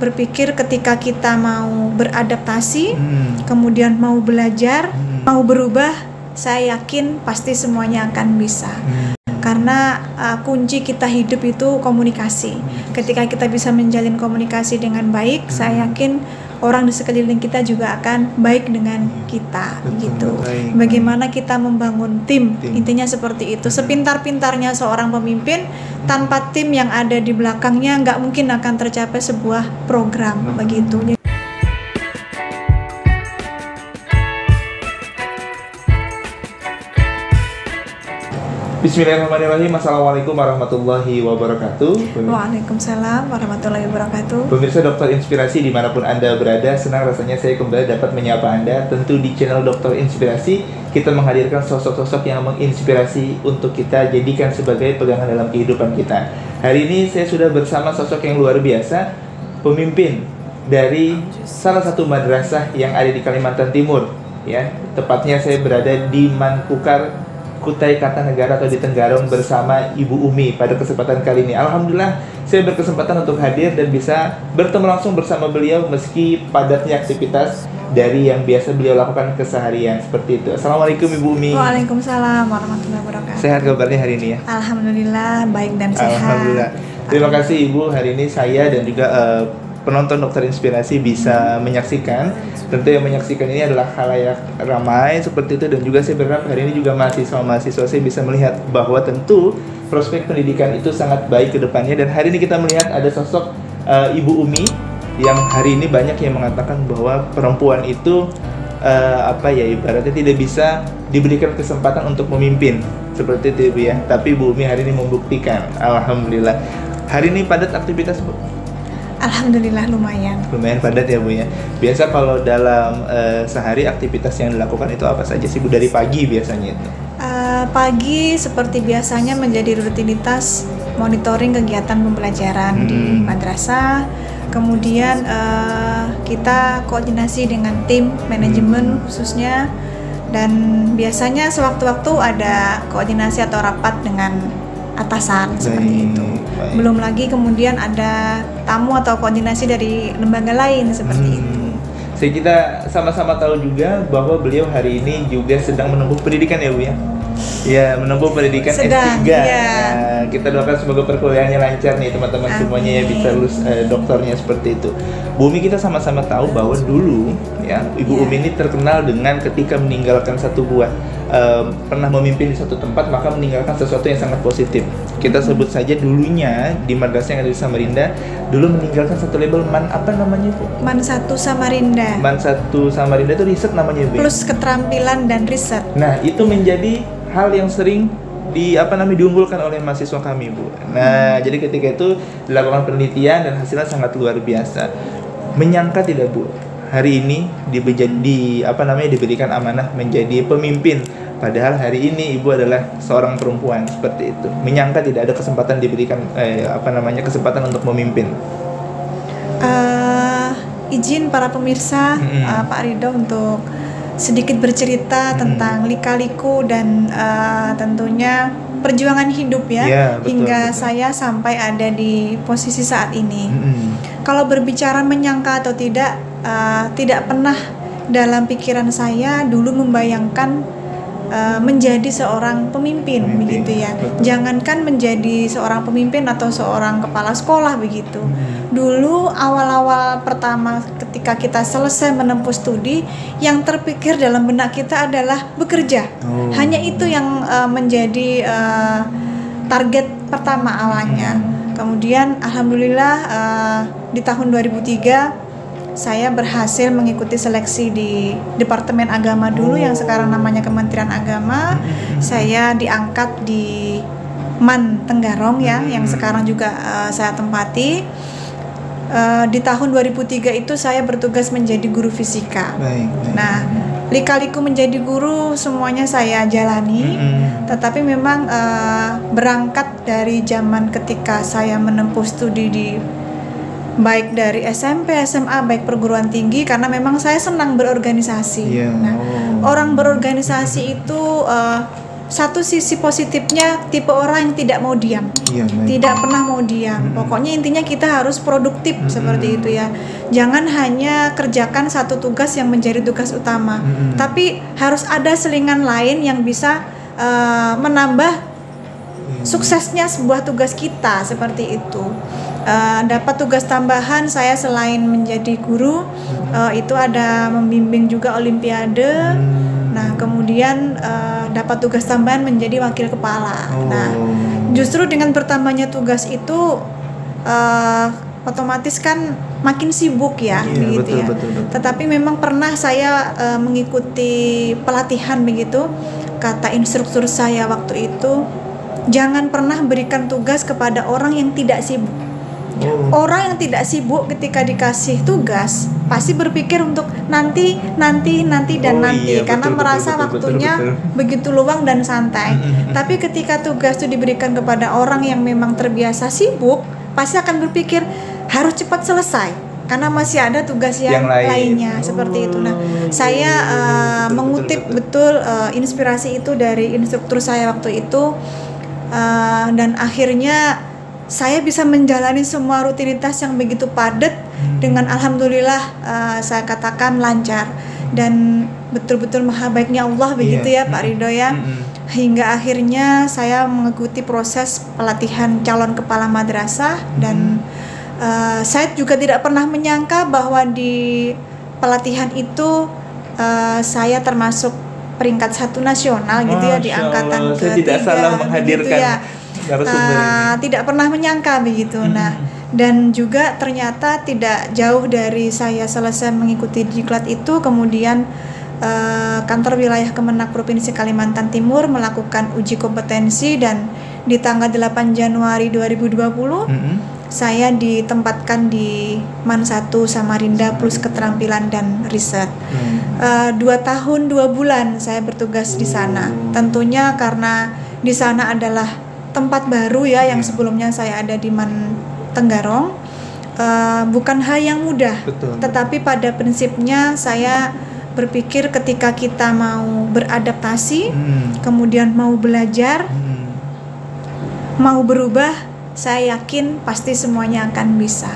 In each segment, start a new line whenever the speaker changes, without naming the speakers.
berpikir ketika kita mau beradaptasi, kemudian mau belajar, mau berubah, saya yakin pasti semuanya akan bisa. Karena kunci kita hidup itu komunikasi. Ketika kita bisa menjalin komunikasi dengan baik, saya yakin orang di sekeliling kita juga akan baik dengan kita. Gitu. Bagaimana kita membangun tim, intinya seperti itu. Sepintar-pintarnya seorang pemimpin, tanpa tim yang ada di belakangnya nggak mungkin akan tercapai sebuah program. Begitu.
Bismillahirrahmanirrahim. Assalamualaikum warahmatullahi wabarakatuh.
Waalaikumsalam warahmatullahi wabarakatuh.
Pemirsa Dokter Inspirasi dimanapun Anda berada, senang rasanya saya kembali dapat menyapa Anda. Tentu di channel Dokter Inspirasi kita menghadirkan sosok-sosok yang menginspirasi untuk kita jadikan sebagai pegangan dalam kehidupan kita. Hari ini saya sudah bersama sosok yang luar biasa, pemimpin dari salah satu madrasah yang ada di Kalimantan Timur. Ya, tepatnya saya berada di Manpukar, Kutai Kartanegara atau di Tenggarong bersama Ibu Umi pada kesempatan kali ini. Alhamdulillah saya berkesempatan untuk hadir dan bisa bertemu langsung bersama beliau meski padatnya aktivitas dari yang biasa beliau lakukan keseharian seperti itu. Assalamualaikum Ibu Umi.
Waalaikumsalam warahmatullahi wabarakatuh.
Sehat kabarnya hari ini ya?
Alhamdulillah baik dan sehat.
Alhamdulillah. Terima kasih Ibu, hari ini saya dan juga penonton Dokter Inspirasi bisa menyaksikan. Tentu yang menyaksikan ini adalah khalayak ramai seperti itu, dan juga saya berharap hari ini juga mahasiswa-mahasiswa saya bisa melihat bahwa tentu prospek pendidikan itu sangat baik ke depannya. Dan hari ini kita melihat ada sosok Ibu Umi yang hari ini banyak yang mengatakan bahwa perempuan itu ibaratnya tidak bisa diberikan kesempatan untuk memimpin seperti itu Ibu ya. Tapi Ibu Umi hari ini membuktikan. Alhamdulillah. Hari ini padat aktivitas Bu?
Alhamdulillah lumayan
padat ya Bu ya. Biasa kalau dalam sehari aktivitas yang dilakukan itu apa saja sih Bu dari pagi biasanya itu?
Pagi seperti biasanya menjadi rutinitas monitoring kegiatan pembelajaran di madrasah. Kemudian kita koordinasi dengan tim manajemen khususnya, dan biasanya sewaktu-waktu ada koordinasi atau rapat dengan atasan seperti itu. Belum lagi kemudian ada tamu atau koordinasi dari lembaga lain seperti itu.
Saya kita sama-sama tahu juga bahwa beliau hari ini juga sedang menempuh pendidikan ya Bu ya. Ya, menempuh pendidikan S3.
Ya.
Nah, kita doakan semoga perkuliahannya lancar nih teman-teman semuanya ya, bisa lulus dokternya seperti itu. Bu Umi, kita sama-sama tahu bahwa dulu ya Ibu Umi ini terkenal dengan ketika meninggalkan satu buah pernah memimpin di suatu tempat maka meninggalkan sesuatu yang sangat positif. Kita sebut saja dulunya di madrasah yang ada di Samarinda dulu meninggalkan satu label Man 1 Samarinda. Man 1 Samarinda itu riset namanya Bu.
Plus keterampilan dan riset.
Nah, itu menjadi hal yang sering diunggulkan oleh mahasiswa kami Bu. Nah, jadi ketika itu dilakukan penelitian dan hasilnya sangat luar biasa. Menyangka tidak Bu, hari ini diberikan amanah menjadi pemimpin. Padahal hari ini Ibu adalah seorang perempuan seperti itu. Menyangka tidak ada kesempatan diberikan kesempatan untuk memimpin.
Izin para pemirsa Pak Ridho untuk sedikit bercerita tentang lika-liku dan tentunya perjuangan hidup ya, betul, hingga betul. Saya sampai ada di posisi saat ini. Kalau berbicara menyangka atau tidak pernah dalam pikiran saya dulu membayangkan menjadi seorang pemimpin begitu ya. Betul. Jangankan menjadi seorang pemimpin atau seorang kepala sekolah begitu. Dulu awal-awal pertama ketika kita selesai menempuh studi, yang terpikir dalam benak kita adalah bekerja. Hanya itu yang menjadi target pertama awalnya. Kemudian alhamdulillah di tahun 2003 saya berhasil mengikuti seleksi di Departemen Agama dulu yang sekarang namanya Kementerian Agama. Saya diangkat di Man Tenggarong ya, yang sekarang juga saya tempati. Di tahun 2003 itu saya bertugas menjadi guru fisika. Nah, lika-liku menjadi guru semuanya saya jalani. Tetapi memang berangkat dari zaman ketika saya menempuh studi di baik dari SMP, SMA, baik perguruan tinggi, karena memang saya senang berorganisasi. Nah, orang berorganisasi itu satu sisi positifnya tipe orang yang tidak mau diam, tidak pernah mau diam. Pokoknya intinya kita harus produktif seperti itu ya. Jangan hanya kerjakan satu tugas yang menjadi tugas utama, tapi harus ada selingan lain yang bisa menambah suksesnya sebuah tugas kita seperti itu. Dapat tugas tambahan saya selain menjadi guru, itu ada membimbing juga olimpiade. Nah, kemudian dapat tugas tambahan menjadi wakil kepala. Nah, justru dengan bertambahnya tugas itu otomatis kan makin sibuk ya, begitu ya. Betul. Tetapi memang pernah saya mengikuti pelatihan begitu. Kata instruktur saya waktu itu, jangan pernah berikan tugas kepada orang yang tidak sibuk. Orang yang tidak sibuk ketika dikasih tugas pasti berpikir untuk nanti karena merasa waktunya begitu luang dan santai. Tapi ketika tugas itu diberikan kepada orang yang memang terbiasa sibuk, pasti akan berpikir harus cepat selesai karena masih ada tugas yang lainnya seperti itu. Nah, saya mengutip betul inspirasi itu dari instruktur saya waktu itu, dan akhirnya saya bisa menjalani semua rutinitas yang begitu padat dengan alhamdulillah saya katakan lancar, dan betul-betul maha baiknya Allah begitu ya Pak Ridho ya. Hingga akhirnya saya mengikuti proses pelatihan calon kepala madrasah, dan saya juga tidak pernah menyangka bahwa di pelatihan itu saya termasuk peringkat 1 nasional gitu ya, di angkatan
ke-3. Saya tidak salah menghadirkan gitu ya.
Tidak pernah menyangka begitu. Nah, dan juga ternyata tidak jauh dari saya selesai mengikuti diklat itu, kemudian kantor wilayah Kemenak Provinsi Kalimantan Timur melakukan uji kompetensi, dan di tanggal 8 Januari 2020 saya ditempatkan di MAN 1 Samarinda plus keterampilan dan riset. 2 tahun 2 bulan saya bertugas di sana. Tentunya karena di sana adalah tempat baru ya, yang sebelumnya saya ada di MAN Tenggarong, bukan hal yang mudah. Tetapi pada prinsipnya saya berpikir ketika kita mau beradaptasi, kemudian mau belajar, mau berubah, saya yakin pasti semuanya akan bisa.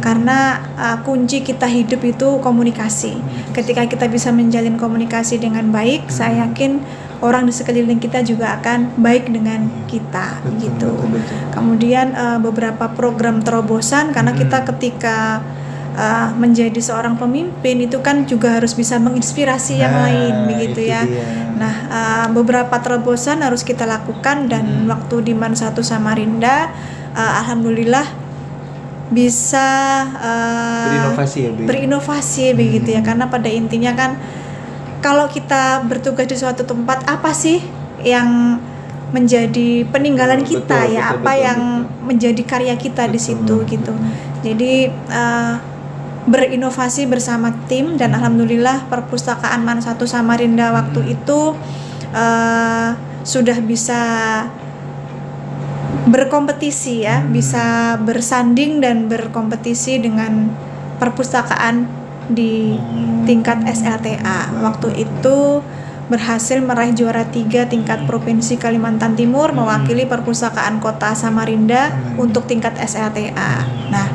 Karena kunci kita hidup itu komunikasi. Ketika kita bisa menjalin komunikasi dengan baik, saya yakin orang di sekeliling kita juga akan baik dengan kita, gitu. Kemudian beberapa program terobosan, karena kita ketika menjadi seorang pemimpin itu kan juga harus bisa menginspirasi yang lain, begitu ya. Nah, beberapa terobosan harus kita lakukan, dan waktu di MAN 1 Samarinda, alhamdulillah bisa berinovasi begitu ya, karena pada intinya kan kalau kita bertugas di suatu tempat, apa sih yang menjadi peninggalan kita yang menjadi karya kita di situ gitu. Jadi berinovasi bersama tim, dan alhamdulillah perpustakaan MAN 1 Samarinda waktu itu sudah bisa berkompetisi ya, bisa bersanding dan berkompetisi dengan perpustakaan di tingkat SLTA. Waktu itu berhasil meraih juara 3 tingkat Provinsi Kalimantan Timur, mewakili perpustakaan kota Samarinda untuk tingkat SLTA. Nah,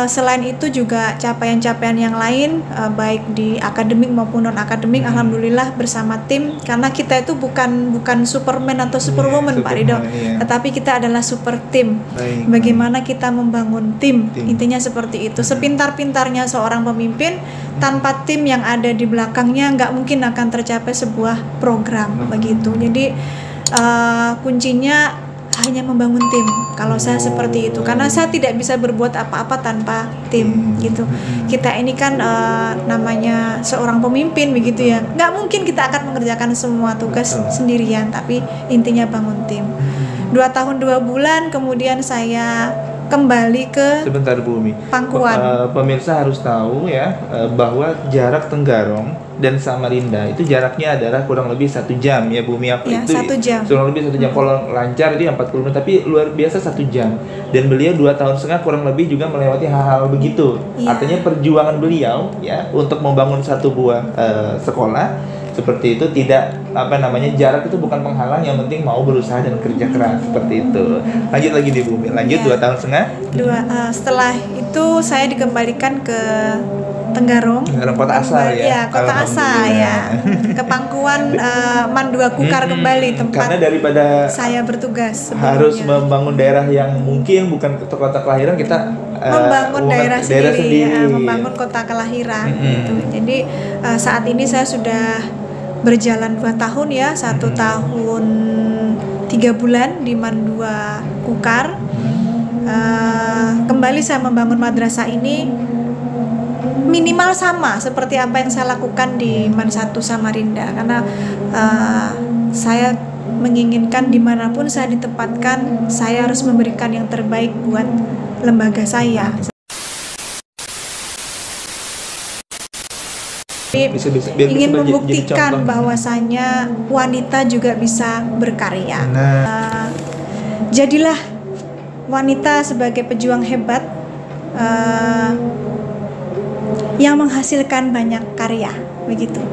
selain itu juga capaian-capaian yang lain, baik di akademik maupun non akademik, alhamdulillah bersama tim, karena kita itu bukan Superman atau Superwoman Pak Ridho, tetapi kita adalah super tim. Bagaimana kita membangun tim, intinya seperti itu. Sepintar-pintarnya seorang pemimpin, tanpa tim yang ada di belakangnya nggak mungkin akan tercapai sebuah program begitu. Jadi kuncinya hanya membangun tim. Kalau saya seperti itu, karena saya tidak bisa berbuat apa-apa tanpa tim gitu. Kita ini kan namanya seorang pemimpin begitu ya, nggak mungkin kita akan mengerjakan semua tugas sendirian, tapi intinya bangun tim. 2 tahun 2 bulan kemudian saya kembali ke Pangkuan.
Pemirsa harus tahu ya, bahwa jarak Tenggarong dan Samarinda itu jaraknya adalah kurang lebih 1 jam ya Bumi.
Ya, itu 1 jam.
Kurang lebih 1 jam. Kalau lancar itu 40 menit, tapi luar biasa 1 jam. Dan beliau 2 tahun setengah kurang lebih juga melewati hal-hal begitu. Artinya perjuangan beliau ya untuk membangun satu buah sekolah seperti itu. Tidak jarak itu bukan penghalang, yang penting mau berusaha dan kerja keras, seperti itu. Lanjut lagi di Bumi, lanjut 2 tahun setengah.
Setelah itu saya dikembalikan ke Tenggarong
kota asal
ya. Kota asal ya. Ke pangkuan Mandua Kukar kembali, tempat
karena daripada
saya bertugas sebelumnya.
Harus membangun daerah yang mungkin bukan kota kelahiran, kita
membangun daerah sendiri. Ya, membangun kota kelahiran gitu. Jadi saat ini saya sudah berjalan 2 tahun ya, 1 tahun 3 bulan di Mandua Kukar. Kembali saya membangun madrasah ini minimal sama seperti apa yang saya lakukan di Man 1 Samarinda, karena saya menginginkan dimanapun saya ditempatkan, saya harus memberikan yang terbaik buat lembaga saya. Ingin membuktikan bahwasanya wanita juga bisa berkarya. Jadilah wanita sebagai pejuang hebat yang menghasilkan banyak karya, begitu.